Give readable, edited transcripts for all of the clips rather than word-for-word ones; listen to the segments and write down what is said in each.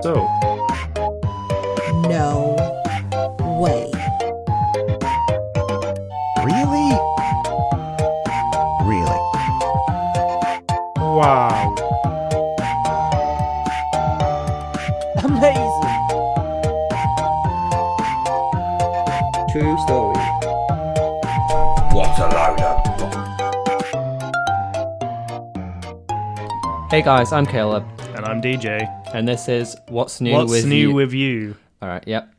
So, No way. Really? Really? wow. Amazing! True story. What a load of... Hey guys, I'm Caleb, And I'm DJ. and this is What's New What's with new You. with you? Alright, yep.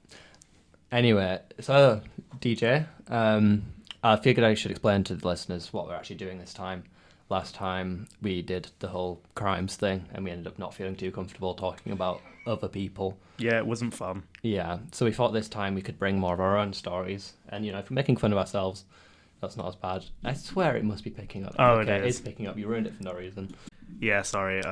Anyway, so DJ, I figured I should explain to the listeners what we're actually doing this time. Last time we did the whole crimes thing, and we ended up not feeling too comfortable talking about other people. Yeah, it wasn't fun. Yeah, so we thought this time we could bring more of our own stories, and if we're making fun of ourselves, that's not as bad. I swear it must be picking up. Oh, okay, it is. It's picking up. You ruined it for no reason. Yeah, sorry.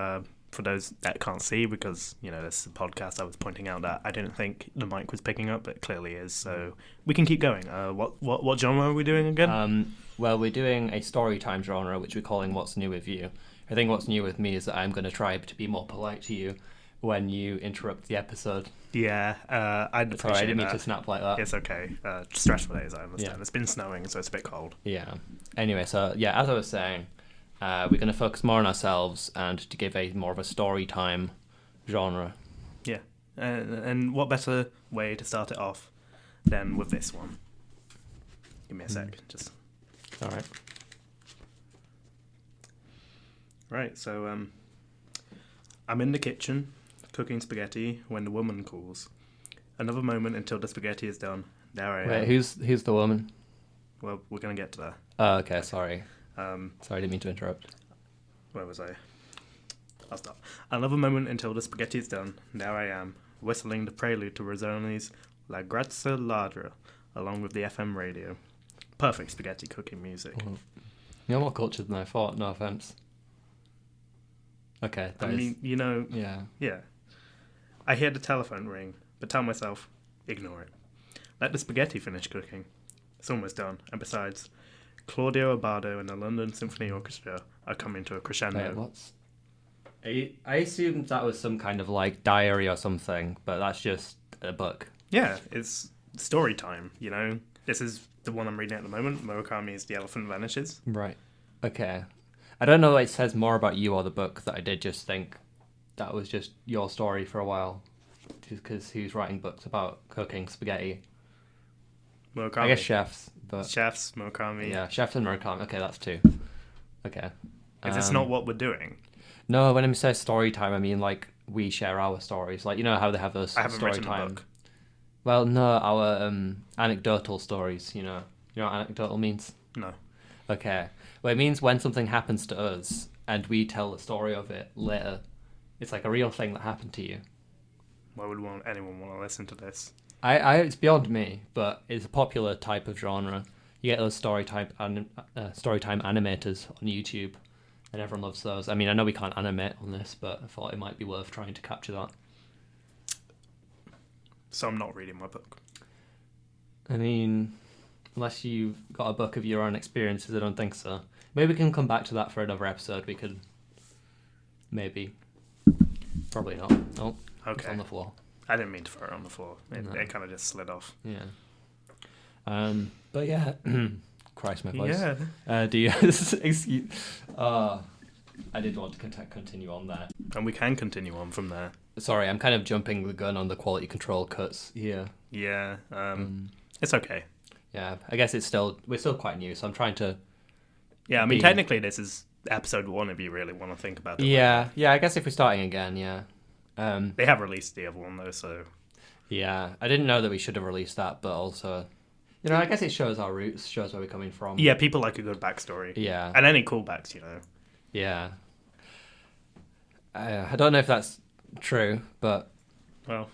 For those that can't see, because, this is a podcast, I was pointing out that I didn't think the mic was picking up, but it clearly is, so we can keep going. What genre are we doing again? Well, we're doing a storytime genre, which we're calling What's New with You. I think what's new with me is that I'm going to try to be more polite to you when you interrupt the episode. Yeah, I'd appreciate Sorry, I didn't mean that. to snap like that. It's okay. Stressful days, I understand. Yeah. It's been snowing, so it's a bit cold. Yeah. Anyway, so yeah, as I was saying, we're going to focus more on ourselves and to give a more of a storytime genre. Yeah, and what better way to start it off than with this one? Give me a sec, just... All right. Right, so I'm in the kitchen cooking spaghetti when the woman calls. Another moment until the spaghetti is done. There I am. Wait, who's the woman? Well, we're going to get to that. Oh, okay, sorry. Um, Sorry, I didn't mean to interrupt. where was I? I'll stop. Another moment until the spaghetti is done. There I am, whistling the prelude to Rossoni's La Grazia Ladra, along with the FM radio. Perfect spaghetti cooking music. You're more cultured than I thought, no offense. Okay, I that is- mean, yeah. yeah. I hear the telephone ring, but tell myself, ignore it. Let the spaghetti finish cooking. It's almost done, and besides, Claudio Abbado and the London Symphony Orchestra are coming to a crescendo. Wait, what's... I assumed that was some kind of like diary or something, but that's just a book. Yeah, it's story time, This is the one I'm reading at the moment. Murakami's The Elephant Vanishes. Right. Okay. I don't know if it says more about you or the book, that I did just think that was just your story for a while. Just because he was writing books about cooking spaghetti. Murakami. I guess chefs, but... Chefs, Murakami. Yeah, chefs and Murakami. Okay, that's two. Okay. Is this not what we're doing? No, when I say story time, I mean like we share our stories. Like, how they have those I haven't story written a time. book. Well, no, our anecdotal stories, You know what anecdotal means? No. Okay. Well, it means when something happens to us and we tell the story of it later. It's like a real thing that happened to you. Why would anyone want to listen to this? It's beyond me, but it's a popular type of genre. You get those storytime animators on YouTube, and everyone loves those. I mean, I know we can't animate on this, but I thought it might be worth trying to capture that. So I'm not reading my book. I mean, unless you've got a book of your own experiences, I don't think so. Maybe we can come back to that for another episode. We could... Maybe. Probably not. Oh, it's Okay. on the floor. I didn't mean to throw it on the floor. It No. kind of just slid off. Yeah. But yeah... Christ, my voice. Yeah. Do you... Excuse... I did want to continue on there. And we can continue on from there. Sorry, I'm kind of jumping the gun on the quality control cuts here. Yeah. It's okay. Yeah, I guess we're still quite new, so I'm trying to... Yeah, I mean, Be- technically this is episode 1 if you really want to think about it. Yeah, I guess if we're starting again, yeah. They have released the other one, though, so... Yeah, I didn't know that we should have released that, but also... I guess it shows our roots, shows where we're coming from. Yeah, people like a good backstory. Yeah. And any callbacks, Yeah. I don't know if that's true, but... Well,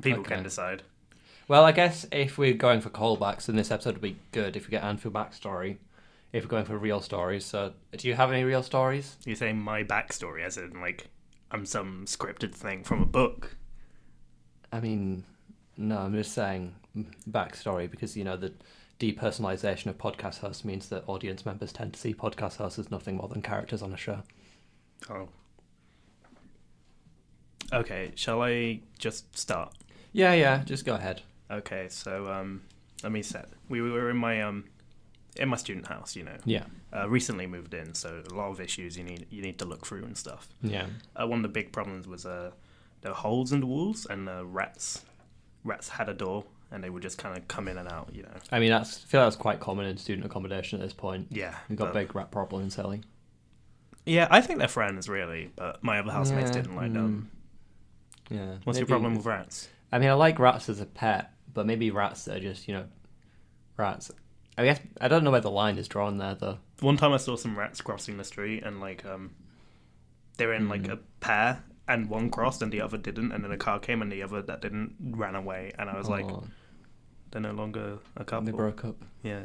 people Okay. can decide. Well, I guess if we're going for callbacks, then this episode would be good if we get Anfield backstory. If we're going for real stories. So, do you have any real stories? You're saying my backstory as in, I'm some scripted thing from a book. I mean, no, I'm just saying backstory because, the depersonalization of podcast hosts means that audience members tend to see podcast hosts as nothing more than characters on a show. Oh. Okay, shall I just start? Yeah, just go ahead. Okay, so let me set. We were in my student house, Yeah. recently moved in, so a lot of issues you need to look through and stuff. Yeah. One of the big problems was there were holes in the walls, and rats had a door, and they would just kind of come in and out. I mean, I feel that's quite common in student accommodation at this point. Yeah, We've got big rat problems, Ellie. Yeah, I think they're friends really, but my other housemates didn't like them. Yeah. What's your problem with rats? I mean, I like rats as a pet, but maybe rats are just, rats. I guess I don't know where the line is drawn there, though. One time I saw some rats crossing the street, and they were in like a pair, and one crossed and the other didn't, and then a car came and the other that didn't ran away, and I was like, they're no longer a couple. They broke up. Yeah.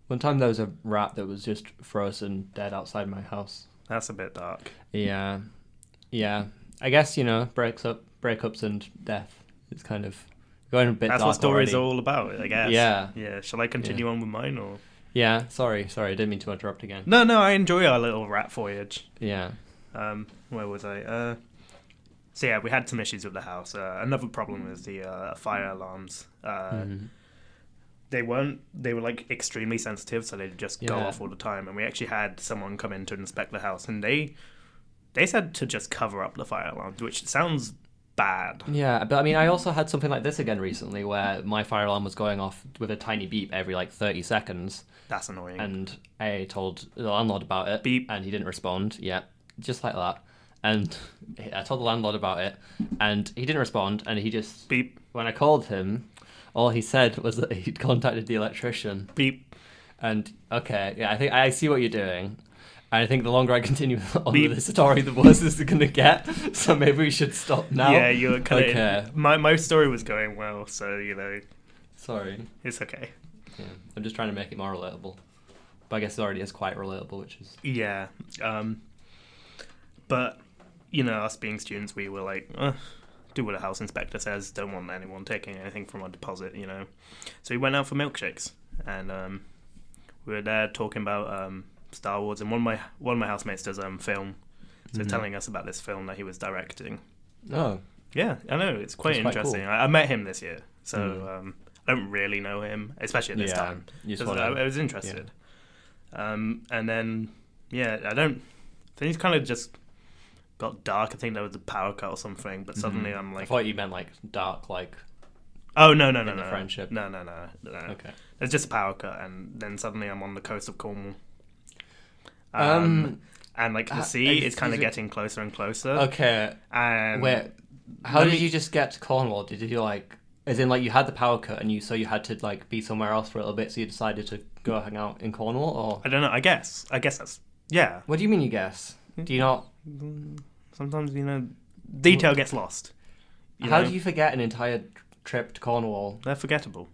One time there was a rat that was just frozen dead outside my house. That's a bit dark. Yeah. I guess, breakups and death. It's kind of going a bit That's dark what stories already. are all about, I guess. Yeah. Shall I continue on with mine, or? Yeah, sorry, I didn't mean to interrupt again. No, I enjoy our little rat voyage. Yeah. Where was I? So yeah, we had some issues with the house. Another problem was the fire alarms. They were like extremely sensitive, so they'd just go off all the time. And we actually had someone come in to inspect the house, and they said to just cover up the fire alarms, which sounds bad. Yeah, but I mean, I also had something like this again recently, where my fire alarm was going off with a tiny beep every 30 seconds. That's annoying. And I told the landlord about it, beep, and he didn't respond. Yeah, just like that. And I told the landlord about it, and he didn't respond, and he just... Beep. When I called him, all he said was that he'd contacted the electrician. Beep. And, okay, yeah, I think I see what you're doing. And I think the longer I continue on with this story, the worse this is going to get. So maybe we should stop now. Yeah, you're kind of... Okay. My story was going well, so, Sorry. It's okay. Yeah, I'm just trying to make it more relatable. But I guess it already is quite relatable, which is... Yeah. But... us being students, we were like, do what a house inspector says, don't want anyone taking anything from our deposit, So we went out for milkshakes, and we were there talking about Star Wars, and one of my housemates does film, so telling us about this film that he was directing. Oh. Yeah, I know, it's quite interesting. Cool. I met him this year, so I don't really know him, especially at this time. I was interested. Yeah. And then, I think he's kind of just... got dark. I think there was a power cut or something, but suddenly I'm like... I thought you meant dark, Oh, no. friendship. No. Okay. There's just a power cut, and then suddenly I'm on the coast of Cornwall. And the sea is kind of getting closer and closer. Okay. And wait, how did you just get to Cornwall? Did you as in you had the power cut and you had to be somewhere else for a little bit, so you decided to go hang out in Cornwall, or? I don't know. I guess that's What do you mean you guess? Do you not? Sometimes detail gets lost. How do you forget an entire trip to Cornwall? They're forgettable.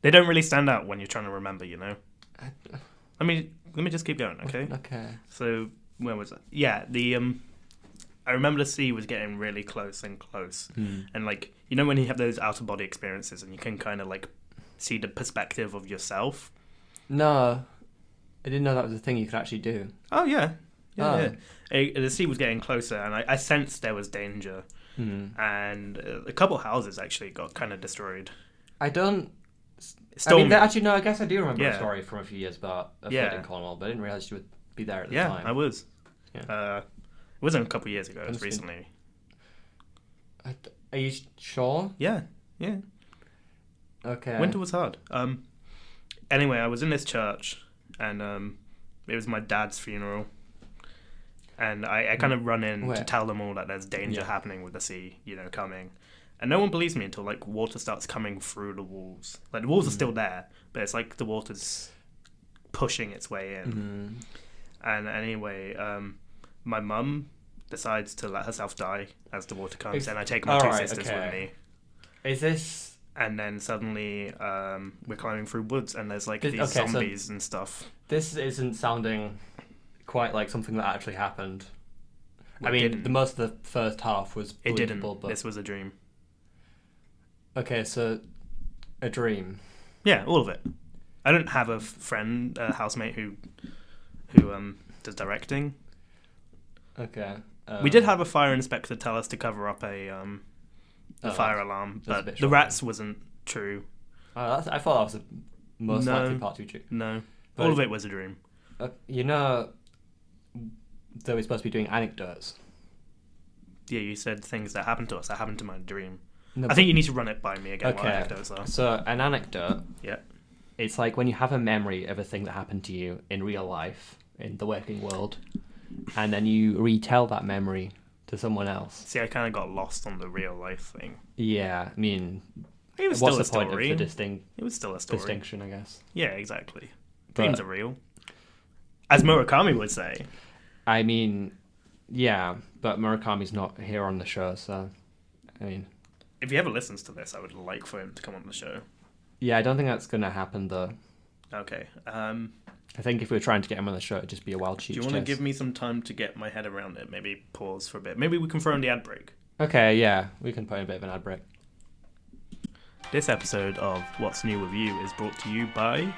They don't really stand out when you're trying to remember. Let me just keep going, okay? Okay. So where was it? Yeah, I remember the sea was getting really close and close, and when you have those out of body experiences and you can kind of see the perspective of yourself. No, I didn't know that was a thing you could actually do. Oh yeah. Yeah. The sea was getting closer, and I sensed there was danger, and a couple houses actually got kind of destroyed. I don't. Stormy. Actually, no. I guess I do remember a story from a few years back of flood in Cornwall, but I didn't realize you would be there at the time. Yeah, I was. Yeah. It wasn't a couple of years ago. It was recently. Are you sure? Yeah. Okay. Winter was hard. Anyway, I was in this church, and it was my dad's funeral. And I kind of run in to tell them all that there's danger happening with the sea, coming. And no one believes me until, water starts coming through the walls. The walls are still there, but it's the water's pushing its way in. And anyway, my mum decides to let herself die as the water comes, and I take my two sisters with me. Is this... And then suddenly we're climbing through woods, and there's, these zombies and stuff. This isn't sounding... quite like something that actually happened. Well, I mean, the most of the first half was believable. It didn't. But... This was a dream. Okay, so a dream. Yeah, all of it. I don't have a housemate who does directing. Okay. We did have a fire inspector tell us to cover up a Oh, fire alarm, that's a but bit the shocking. rats wasn't true. I thought that was the most No. likely part to be true. No, But- all of it was a dream. You know that we're supposed to be doing anecdotes. Yeah, you said things that happened to us. That happened to my dream. No, I think you need to run it by me again. What Okay. anecdotes are. So an anecdote, Yeah. it's like when you have a memory of a thing that happened to you in real life, in the working world, and then you retell that memory to someone else. See, I kind of got lost on the real life thing. Yeah, I mean, It was what's still the a point story. of the It was still a story. distinction, I guess? Yeah, exactly. But- Dreams are real. As Murakami would say. I mean, yeah, but Murakami's not here on the show, so I mean, If he ever listens to this, I would like for him to come on the show. yeah, I don't think that's gonna happen though. Okay. I think if we were trying to get him on the show, it'd just be a wild Do cheat. you want to give me some time to get my head around it? Maybe pause for a bit. Maybe we can throw in the ad break. Okay, yeah, we can put in a bit of an ad break. This episode of What's New With You is brought to you by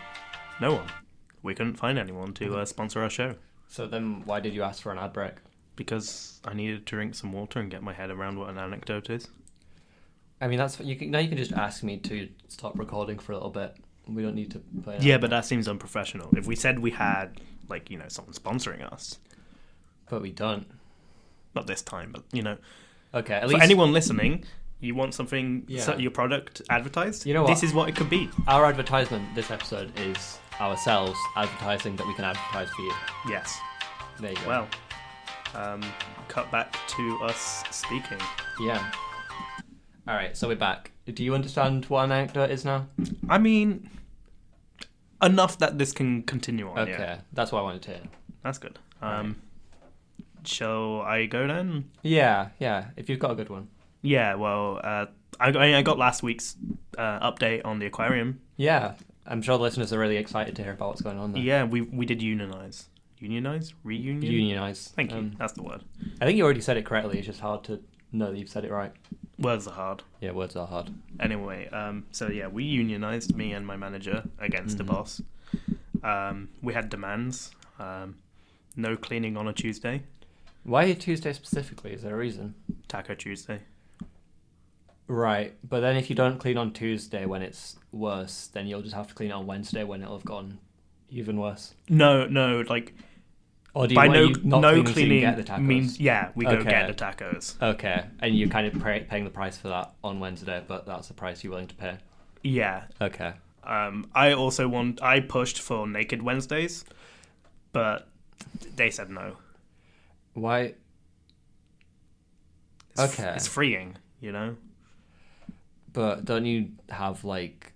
no one. We couldn't find anyone to sponsor our show So then, why did you ask for an ad break? because I needed to drink some water and get my head around what an anecdote is. I mean, that's you can just ask me to stop recording for a little bit. We don't need to play. Yeah, but that seems unprofessional. If we said we had, like, someone sponsoring us, but we don't. not this time, but, Okay, at for least anyone listening, you want something, Yeah. your product advertised? You know what? This is what it could be. our advertisement this episode is ourselves advertising that we can advertise for you. Yes. There you go. Well, cut back to us speaking. Yeah. All right, so we're back. Do you understand what an anecdote is now? I mean, enough that this can continue on. Okay, Yeah, that's what I wanted to hear. that's good. Alright. Shall I go then? Yeah. If you've got a good one. Yeah. Well, I got last week's update on the aquarium. Yeah, I'm sure the listeners are really excited to hear about what's going on there. Yeah, we did unionize. Reunion. Unionize. Thank you. That's the word. I think you already said it correctly. It's just hard to know that you've said it right. Words are hard. Yeah, words are hard. Anyway, so yeah, we unionized, me and my manager, against the boss. We had demands. No cleaning on a Tuesday. Why Tuesday specifically? Is there a reason? Taco Tuesday. Right, but then if you don't clean on Tuesday when it's worse, then you'll just have to clean it on Wednesday when it'll have gone even worse. No, like Or do you by want you not no cleaning so you cleaning can get the tacos? means we go Okay. get the tacos. Okay, and you're kind of paying the price for that on Wednesday, but that's the price you're willing to pay. Yeah. Okay. I pushed for Naked Wednesdays, but they said no. Why? Okay. It's freeing, But don't you have like?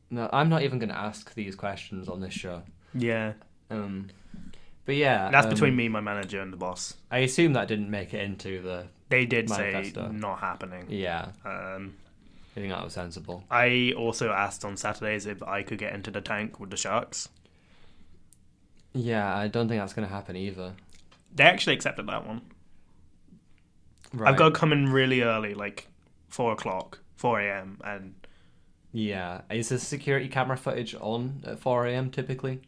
No, I'm not even going to ask these questions on this show. Yeah. But yeah, That's between me, my manager, and the boss. I assume that didn't make it into the. They did Manifesto. say not happening. Yeah, I I think that was sensible. I also asked on Saturdays if I could get into the tank with the sharks. Yeah, I don't think that's going to happen either. They actually accepted that one. Right. I've got to come in really early, like 4 a.m. and Yeah, is the security camera footage on at 4 a.m. typically?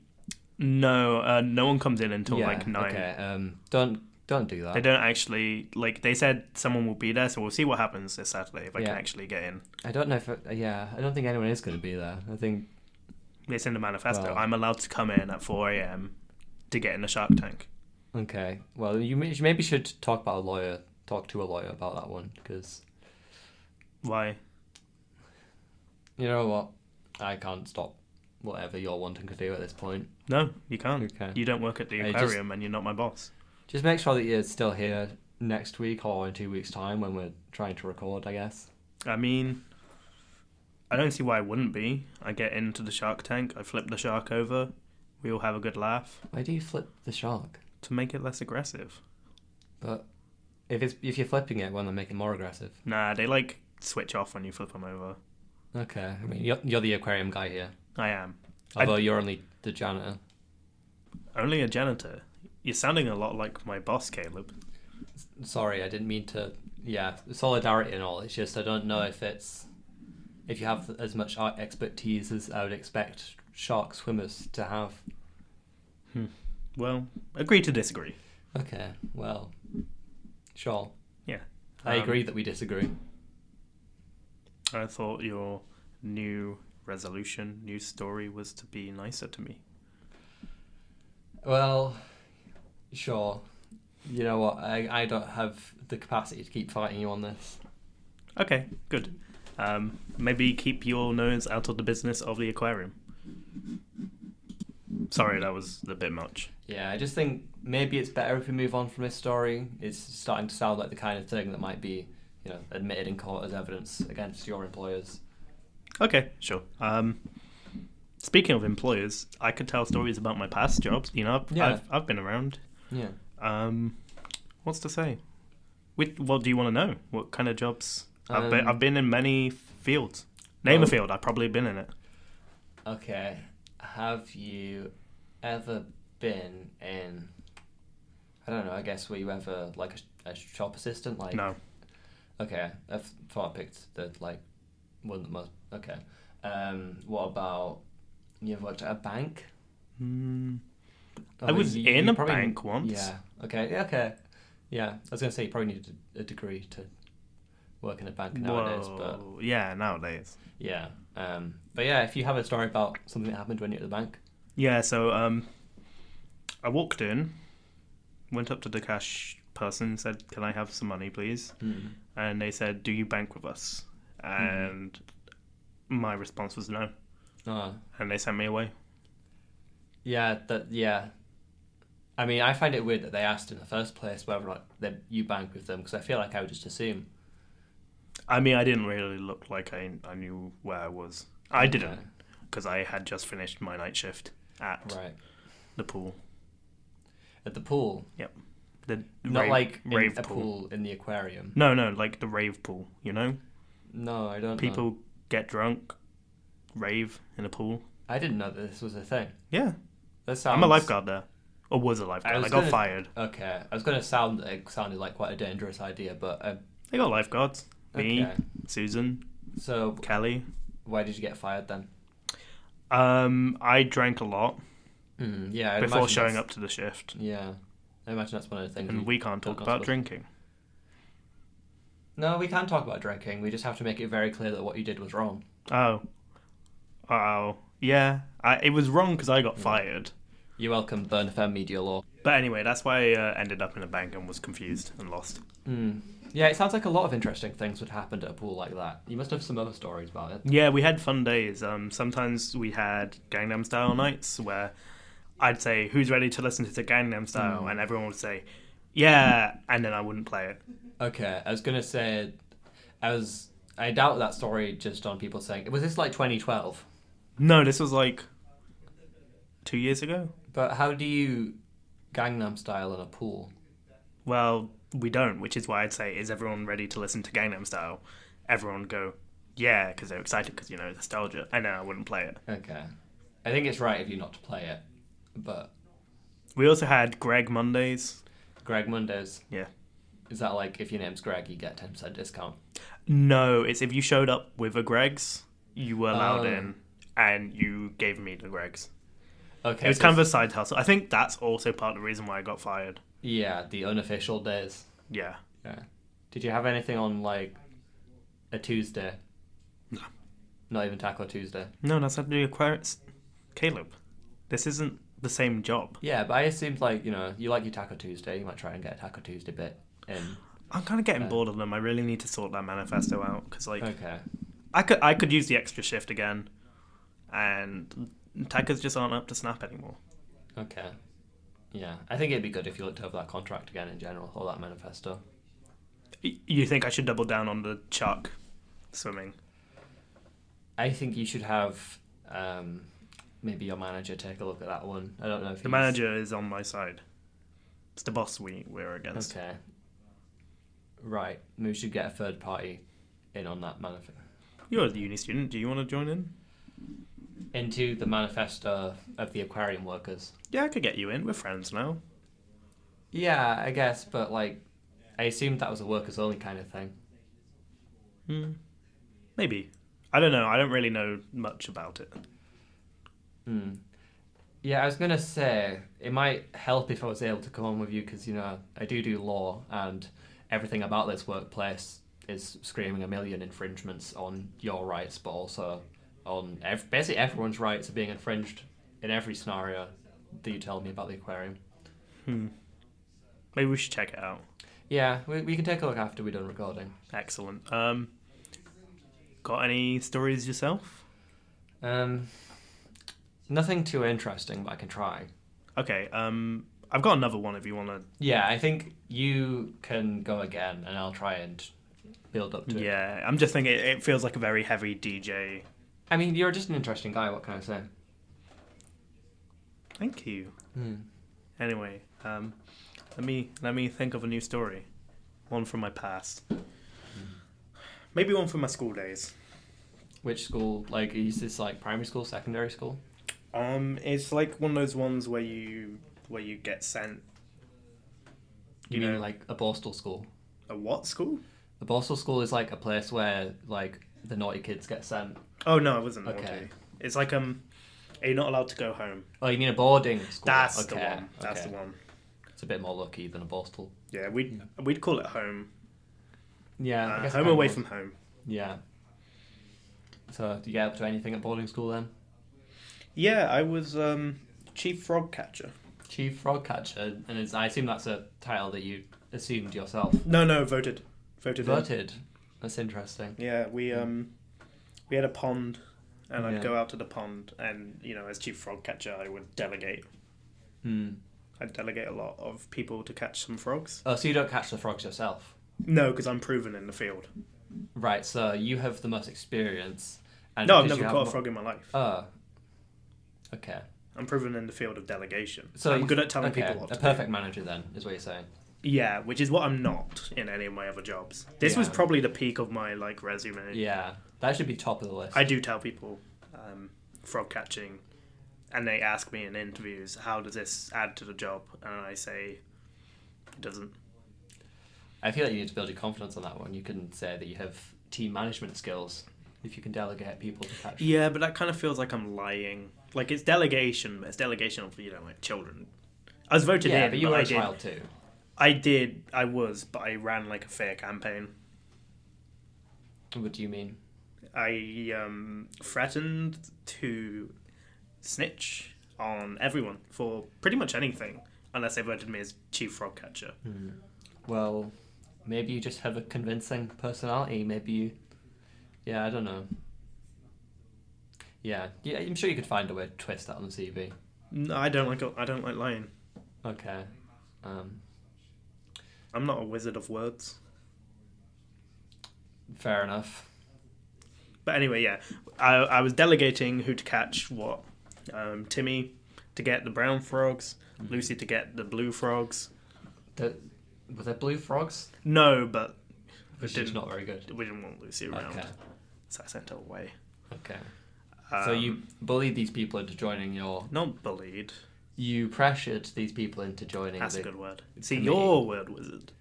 no one comes in until Yeah, like 9. Okay. Don't do that. They don't actually, they said someone will be there, so we'll see what happens this Saturday if I can Yeah. actually get in. I don't know if. I don't think anyone is going to be there. I think. It's in the manifesto. Well- I'm allowed to come in at 4 a.m. to get in the shark tank. Okay. Well, you maybe should talk to a lawyer about that one, because Why? you know what, I can't stop whatever you're wanting to do at this point. No, you can't. Okay. You don't work at the I aquarium and you're not my boss. Just make sure that you're still here next week or in 2 weeks' time when we're trying to record, I guess. I mean, I don't see why I wouldn't be. I get into the shark tank, I flip the shark over, we all have a good laugh Why do you flip the shark? to make it less aggressive. But if you're flipping it, won't they make it more aggressive? Nah, they switch off when you flip them over. Okay. I mean, you're the aquarium guy here, I am. although you're only the janitor. Only a janitor. You're sounding a lot like my boss, Caleb. Sorry, I didn't mean to. Yeah, solidarity and all. It's just I don't know if you have as much expertise as I would expect shark swimmers to have. Well, agree to disagree. Okay, well, sure. Yeah. I agree that we disagree. I thought your new resolution, new story was to be nicer to me. Well, sure. You know what? I don't have the capacity to keep fighting you on this. Okay, good. Maybe keep your nose out of the business of the aquarium. Sorry, that was a bit much. Yeah, I just think maybe it's better if we move on from this story. It's starting to sound like the kind of thing that might be, admitted in court as evidence against your employers. Okay, sure. Speaking of employers, I could tell stories about my past jobs. I've been around. Yeah. What's to say? What do you want to know? What kind of jobs? I've been in many fields. Name a field. I've probably been in it. Okay. Have you ever been in? I don't know. I guess were you ever like a shop assistant? Like No. Okay, I thought I picked the one that most. Okay. What about you ever worked at a bank? I was in a bank once. Yeah. Okay. Yeah. Okay. Yeah. I was gonna say you probably needed a degree to work in a bank nowadays, but yeah, nowadays. yeah. But yeah, if you have a story about something that happened when you were at the bank. Yeah. So I walked in, went up to the cash person, said, "Can I have some money, please?" And they said, "Do you bank with us?" And my response was no. And they sent me away. Yeah. Yeah. I mean, I find it weird that they asked in the first place whether or not you bank with them, because I feel like I would just assume. I mean, I didn't really look like I knew where I was. I didn't, because I had just finished my night shift at the pool. At the pool? Yep. The Not like rave in a pool in the aquarium? No, like the rave pool, you know? No, I don't know. People get drunk, rave in a pool. I didn't know that this was a thing. Yeah. That sounds... I'm a lifeguard there. Or was a lifeguard. I got fired. Okay. I was going to sound... It sounded like quite a dangerous idea, but... They got lifeguards. Me, okay. Susan, so Kelly. Why did you get fired then? I drank a lot. Yeah. Before showing up to the shift. Yeah. I imagine that's one of the things... And we can't talk about drinking. No, we can talk about drinking. We just have to make it very clear that what you did was wrong. Oh. Uh-oh. Yeah. It was wrong because I got fired. You're welcome, Burn FM Media Law. But anyway, that's why I ended up in a bank and was confused and lost. Yeah, it sounds like a lot of interesting things would happen at a pool like that. You must have some other stories about it. Yeah, we had fun days. Sometimes we had Gangnam Style nights where I'd say, "Who's ready to listen to the Gangnam Style?" And everyone would say, "Yeah," and then I wouldn't play it. Okay, I was gonna say, I doubt that story just on people saying, was this like 2012? No, this was like 2 years ago. But how do you Gangnam Style in a pool? Well, we don't, which is why I'd say, is everyone ready to listen to Gangnam Style? Everyone would go, yeah, because they're excited, because, nostalgia. And then I wouldn't play it. Okay. I think it's right of you not to play it, but... We also had Greg Mondays. Greg Mondays? Yeah. Is that like, if your name's Greg, you get 10% discount? No, it's if you showed up with a Greg's, you were allowed in, and you gave me the Greg's. Okay. It was kind of a side hustle. I think that's also part of the reason why I got fired. Yeah, the unofficial days. Yeah. Yeah. Did you have anything on, like, a Tuesday? No. Not even Taco Tuesday? No, that's not the Aquarius. Caleb, this isn't the same job. Yeah, but I assumed, like, you like your Taco Tuesday. You might try and get a Taco Tuesday bit in. I'm kind of getting bored of them. I really need to sort that manifesto out, because, Okay. I could use the extra shift again, and tacos just aren't up to snap anymore. Okay. Yeah, I think it'd be good if you looked over that contract again in general, or that manifesto. You think I should double down on the Chuck swimming? I think you should have maybe your manager take a look at that one. I don't know if the manager is on my side. It's the boss we're against. Okay. Right. Maybe we should get a third party in on that manifesto. You're a uni student. Do you want to join in? Into the manifesto of the aquarium workers. Yeah, I could get you in. We're friends now. Yeah, I guess, but I assumed that was a workers only kind of thing. Maybe. I don't know. I don't really know much about it. Yeah, I was going to say, it might help if I was able to come on with you because, I do law and everything about this workplace is screaming a million infringements on your rights, but also on basically everyone's rights are being infringed in every scenario that you tell me about the aquarium. Maybe we should check it out. Yeah, we can take a look after we're done recording. Excellent. Got any stories yourself? Nothing too interesting, but I can try. Okay, I've got another one if you want to... Yeah, I think you can go again, and I'll try and build up to it. Yeah, I'm just thinking it feels like a very heavy DJ. I mean, you're just an interesting guy, what can I say? Thank you. Anyway, let me think of a new story. One from my past. Maybe one from my school days. Which school? Like, is this like primary school, secondary school? It's like one of those ones where you get sent. You mean like a Borstal school? A what school? A Borstal school is like a place where like the naughty kids get sent. Oh no, it wasn't naughty. Okay. It's like are you not allowed to go home? Oh, you mean a boarding school? That's the one. That's the one. It's a bit more lucky than a Borstal. Yeah, we'd call it home. Yeah, I guess home away from home. Yeah. So, do you get up to anything at boarding school then? Yeah, I was chief frog catcher. Chief frog catcher, and I assume that's a title that you assumed yourself. No, voted. Voted. That's interesting. Yeah, we had a pond, and I'd go out to the pond, and as chief frog catcher, I would delegate. I'd delegate a lot of people to catch some frogs. Oh, so you don't catch the frogs yourself? No, because I'm proven in the field. Right, so you have the most experience. And no, I've never caught a frog in my life. Oh. Okay. I'm proven in the field of delegation. So I'm good at telling people what to do. A perfect manager then, is what you're saying. Yeah, which is what I'm not in any of my other jobs. This was probably the peak of my resume. Yeah, that should be top of the list. I do tell people frog catching, and they ask me in interviews, how does this add to the job? And I say, it doesn't. I feel like you need to build your confidence on that one. You can say that you have team management skills if you can delegate people to catch. Yeah, but that kind of feels like I'm lying. Like, it's delegation, but it's delegation of, children. I was voted in, Yeah, but you were a child too. I was, but I ran a fair campaign. What do you mean? I threatened to snitch on everyone for pretty much anything, unless they voted me as chief frog catcher. Well, maybe you just have a convincing personality. Maybe you... Yeah, I don't know. Yeah, I'm sure you could find a way to twist that on the CV. No, I don't like lying. Okay. I'm not a wizard of words. Fair enough. But anyway, yeah, I was delegating who to catch what. Timmy to get the brown frogs, Lucy to get the blue frogs. Were there blue frogs? No, but Which is not very good. we didn't want Lucy around, Okay. so I sent her away. Okay. So you bullied these people into joining your... Not bullied. You pressured these people into joining That's a good word. See, committee. you're a word wizard.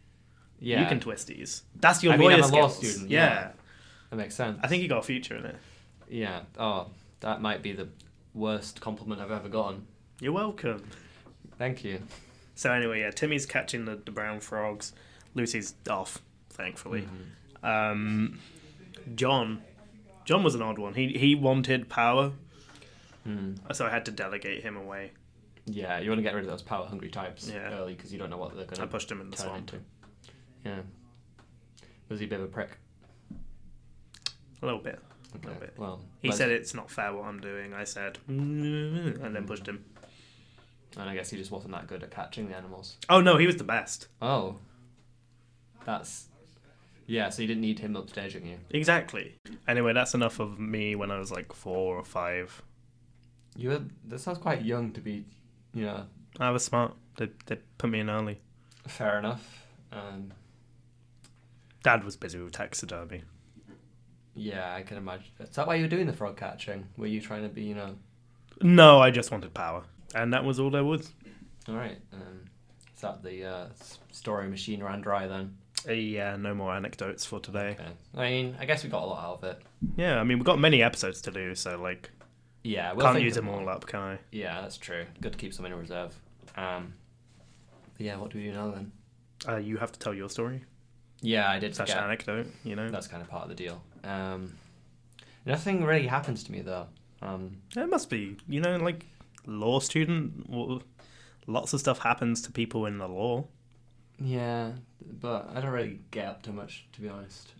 Yeah. You can twist these. That's your I mean, lawyer I'm a law skills. student, Yeah. yeah. That makes sense. I think you got a future in it. Yeah. Oh, that might be the worst compliment I've ever gotten. You're welcome. Thank you. So anyway, yeah, Timmy's catching the brown frogs. Lucy's off, thankfully. John was an odd one. He wanted power, so I had to delegate him away. Yeah, you want to get rid of those power-hungry types Yeah. early because you don't know what they're going to I pushed him in the turn swamp. into. Yeah. Was he a bit of a prick? A little bit. Okay. A little bit. Well, He said it's not fair what I'm doing. I said, and then pushed him. And I guess he just wasn't that good at catching the animals. Oh no, he was the best. Oh. That's... Yeah, so you didn't need him upstaging you. Exactly. Anyway, that's enough of me when I was 4 or 5. That sounds quite young to be, I was smart. They put me in early. Fair enough. Dad was busy with taxidermy. Yeah, I can imagine. Is that why you were doing the frog catching? Were you trying to be, No, I just wanted power. And that was all there was. All right. Is that the story machine ran dry then? Yeah, no more anecdotes for today. Okay. I mean, I guess we got a lot out of it. Yeah, I mean, we've got many episodes to do, so Yeah, we'll Can't think use of them all more. up, can I? Yeah, that's true. Good to keep some in reserve. But yeah, what do we do now then? You have to tell your story. Yeah, I did Such forget. anecdote, you know. That's kind of part of the deal. Nothing really happens to me though. It must be, you know, like law student. Lots of stuff happens to people in the law. Yeah, but I don't really get up to much, to be honest.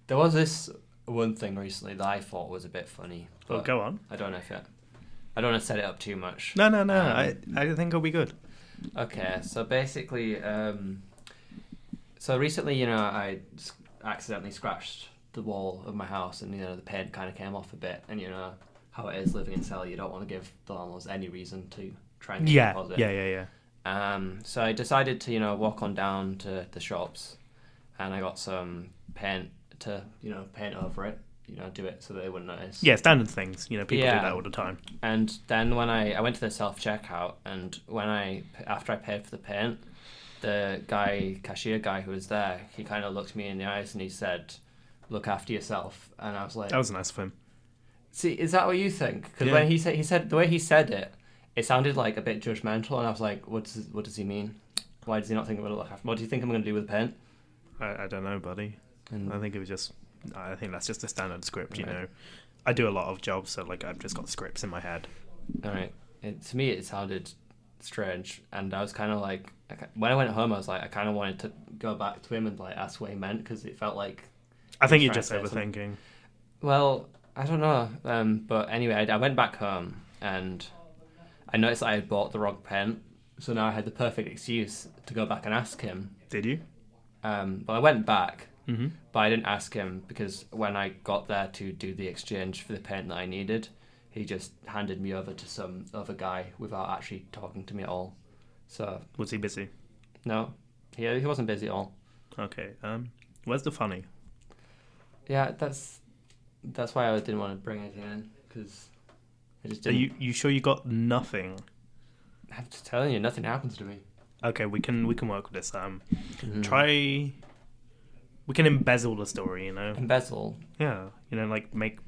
There was this one thing recently that I thought was a bit funny. But Well, go on. I don't know if it. I don't want to set it up too much. No. I think it'll be good. Okay, so basically, so recently, you know, I accidentally scratched the wall of my house, and you know, the paint kind of came off a bit, and you know how it is living in Sell, you don't want to give the landlords any reason to try and get a deposit. Yeah. So I decided to, you know, walk on down to the shops, and I got some paint to, you know, paint over it, you know, do it so that they wouldn't notice. Yeah, standard things. You know, people do Yeah. that all the time. And then when I went to the self-checkout, and after I paid for the paint, the cashier guy who was there, he kind of looked me in the eyes and he said, "Look after yourself." And I was like, That was nice of him. "See, is that what you think?" Because Yeah. when he said the way he said it, it sounded like a bit judgmental, and I was like, what does he mean? Why does he not think I'm going to look after? What do you think I'm going to do with the paint? I don't know, buddy. And I think that's just a standard script, you Right. know. I do a lot of jobs, so like I've just got scripts in my head. all right, to me it sounded strange, and I was kind of like, when I went home, I was like, I kind of wanted to go back to him and like ask what he meant, because it felt like. I think he you're was just trying to say something. overthinking. Well, I don't know. But anyway, I went back home and I noticed that I had bought the wrong pen. So now I had the perfect excuse to go back and ask him. Did you? But I went back, Mm-hmm. but I didn't ask him because when I got there to do the exchange for the pen that I needed, he just handed me over to some other guy without actually talking to me at all. So, Was he busy? no, he wasn't busy at all. Okay. Where's the funny? Yeah, that's why I didn't want to bring anything in, because I just Are didn't. you sure you got nothing? I'm just telling you, nothing happens to me. Okay, we can work with this. Mhm. We can embezzle the story, you know. Embezzle. Yeah, you know, like make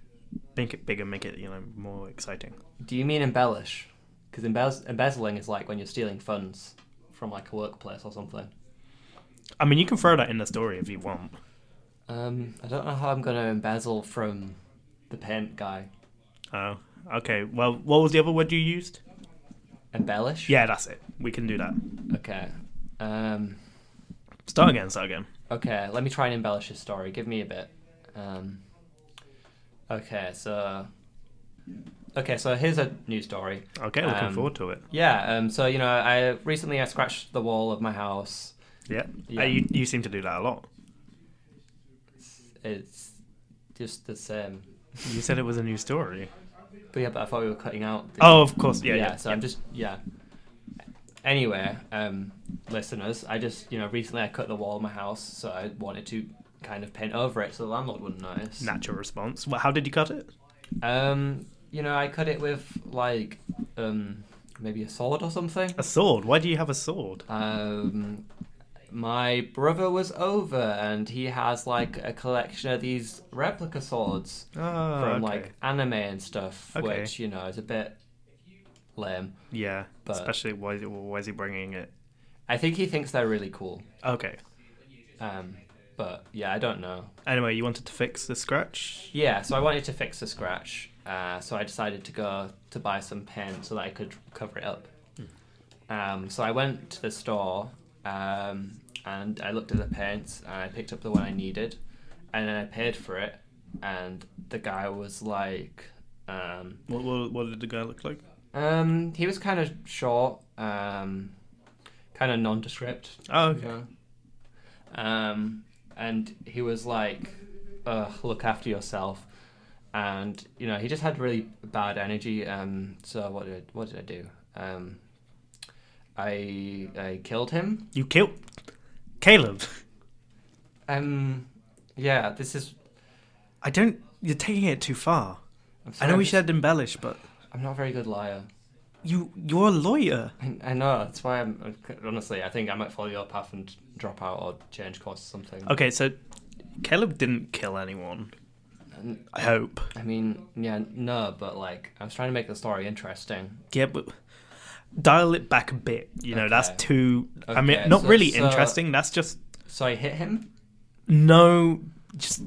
it bigger, make it, you know, more exciting. Do you mean embellish? Because embezzling is like when you're stealing funds from like a workplace or something. I mean, you can throw that in the story if you want. I don't know how I'm going to embezzle from the paint guy. Oh, okay. Well, what was the other word you used? Embellish? Yeah, that's it. We can do that. Okay. Start again. Okay, let me try and embellish his story. Give me a bit. Okay, so here's a new story. Okay, looking forward to it. Yeah, so, you know, I recently scratched the wall of my house. Yeah. Yeah. You seem to do that a lot. It's just the same. You said it was a new story. But yeah, but I thought we were cutting out. Oh, of course. Yeah. So I'm just Anyway, listeners, I just, you know, recently I cut the wall of my house, so I wanted to kind of paint over it so the landlord wouldn't notice. Natural response. Well, how did you cut it? You know, I cut it with like maybe a sword or something. A sword. Why do you have a sword? My brother was over and he has like a collection of these replica swords from like anime and stuff, Okay. which, you know, is a bit lame. Yeah. But- Especially why is he bringing it? I think he thinks they're really cool. Okay. But yeah, I don't know. Anyway, you wanted to fix the scratch? Yeah, so I wanted to fix the scratch. So I decided to go to buy some paint so that I could cover it up. So I went to the store and I looked at the paints and I picked up the one I needed and then I paid for it and the guy was like... What did the guy look like? he was kind of short, kind of nondescript. Oh, okay. You know? And he was like, look after yourself. And, you know, he just had really bad energy. So what did I do? I killed him. You killed Caleb. Yeah, this is... You're taking it too far. I'm I sorry, know we should embellish, but I'm not a very good liar. you're a lawyer. I know, that's why honestly, I think I might follow your path and drop out or change course or something. Okay, so Caleb didn't kill anyone. I hope. I mean, yeah, no, but like, I was trying to make the story interesting. Yeah, but dial it back a bit. You know, that's Okay. too. I mean, Okay, not so- really so- interesting. That's just So I hit him? no, just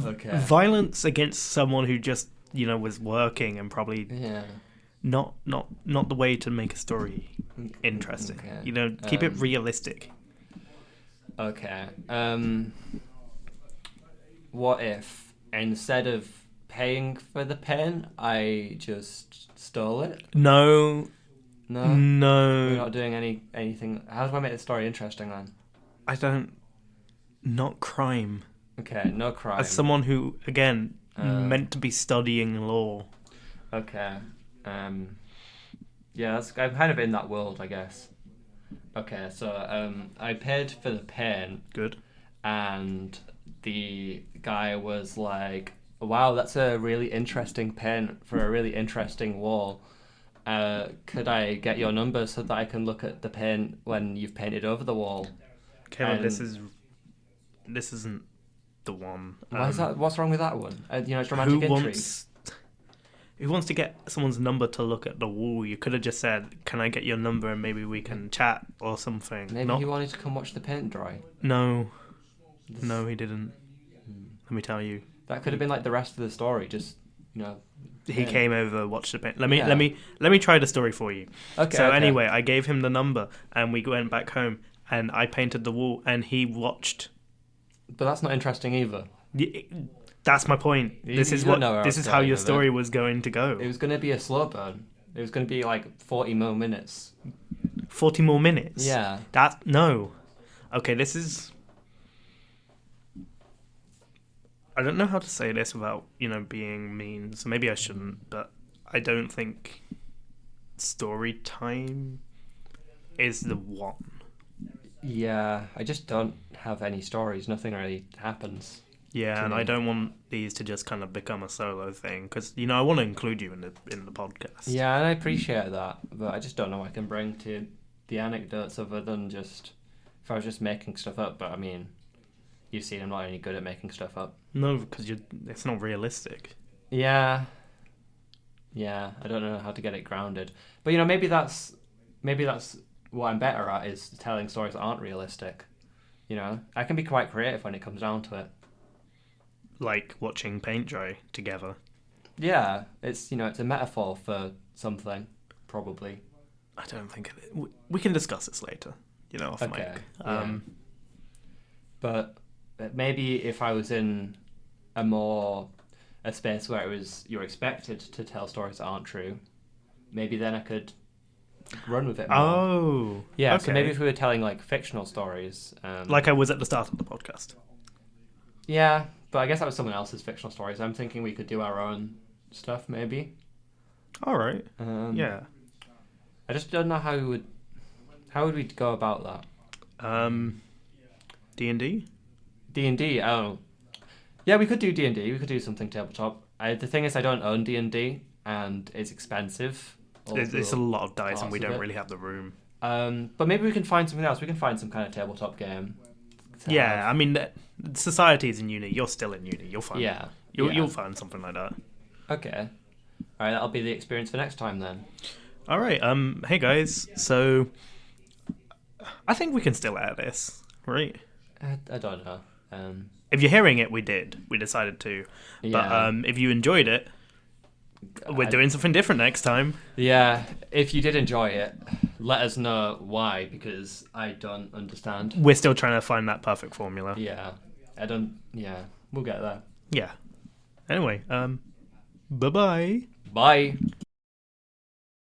Okay. violence against someone who just was working and probably Yeah. not the way to make a story interesting. Okay. Keep it realistic. Okay. What if instead of paying for the pen, I just stole it? No, No. We're no, not doing anything. How do I make the story interesting then? I don't. Not crime. Okay, no crime. As someone who, again, meant to be studying law. Okay. Yeah, I'm kind of in that world, I guess. Okay, so I paid for the pen, Good. and the guy was like, "Wow, that's a really interesting pen for a really interesting wall. Could I get your number so that I can look at the pen when you've painted over the wall?" Caleb, And- this isn't the one. Why is that? What's wrong with that one? It's romantic intrigue. Who wants to get someone's number to look at the wall? You could have just said, "Can I get your number and maybe we can chat or something." Maybe Not, he wanted to come watch the paint dry. no, he didn't. Let me tell you, That could have been like the rest of the story. Just he Yeah. came over, watched the paint. Let Yeah. me try the story for you. okay. So okay. anyway, I gave him the number and we went back home and I painted the wall and he watched. But that's not interesting either. That's my point. You- This you is don't what. know where I This was is how going your with it. story was going to go. It was going to be a slow burn. It was going to be like 40 more minutes. 40 more minutes. Yeah. That no. Okay, this is. I don't know how to say this without being mean. So maybe I shouldn't. But I don't think story time is the one. Yeah, I just don't have any stories. Nothing really happens. Yeah, to and me. I don't want these to just kind of become a solo thing because I want to include you in the podcast. Yeah, and I appreciate that, but I just don't know what I can bring to the anecdotes other than just if I was just making stuff up. But I mean, you've seen I'm not any good at making stuff up. No, because it's not realistic. Yeah, I don't know how to get it grounded. But maybe that's what I'm better at is telling stories that aren't realistic. I can be quite creative when it comes down to it. Like watching paint dry together. Yeah, it's it's a metaphor for something, probably. I don't think we can discuss this later. Off Okay, mic. yeah. But maybe if I was in a space where you're expected to tell stories that aren't true, maybe then I could run with it more. Oh, Yeah, okay. so maybe if we were telling like fictional stories, like I was at the start of the podcast. yeah, but I guess that was someone else's fictional stories. I'm thinking we could do our own stuff, maybe. All right. Yeah. I just don't know how would we go about that. D&D. D&D. Oh, yeah, we could do D&D. We could do something tabletop. The thing is, I don't own D&D, and it's expensive. It's a lot of dice, and we parts of don't it. really have the room. But maybe we can find something else. We can find some kind of tabletop game. to Yeah, have. I mean, society's in uni. You're still in uni. You'll find. Yeah. You'll find something like that. Okay. All right, that'll be the experience for next time then. All right. Hey guys. So, I think we can still add this, right? I don't know. If you're hearing it, we did. We decided to. Yeah. But if you enjoyed it, we're doing something different next time. Yeah, if you did enjoy it, let us know why, because I don't understand. We're still trying to find that perfect formula. Yeah, yeah, we'll get there. Yeah. Anyway, bye-bye. Bye.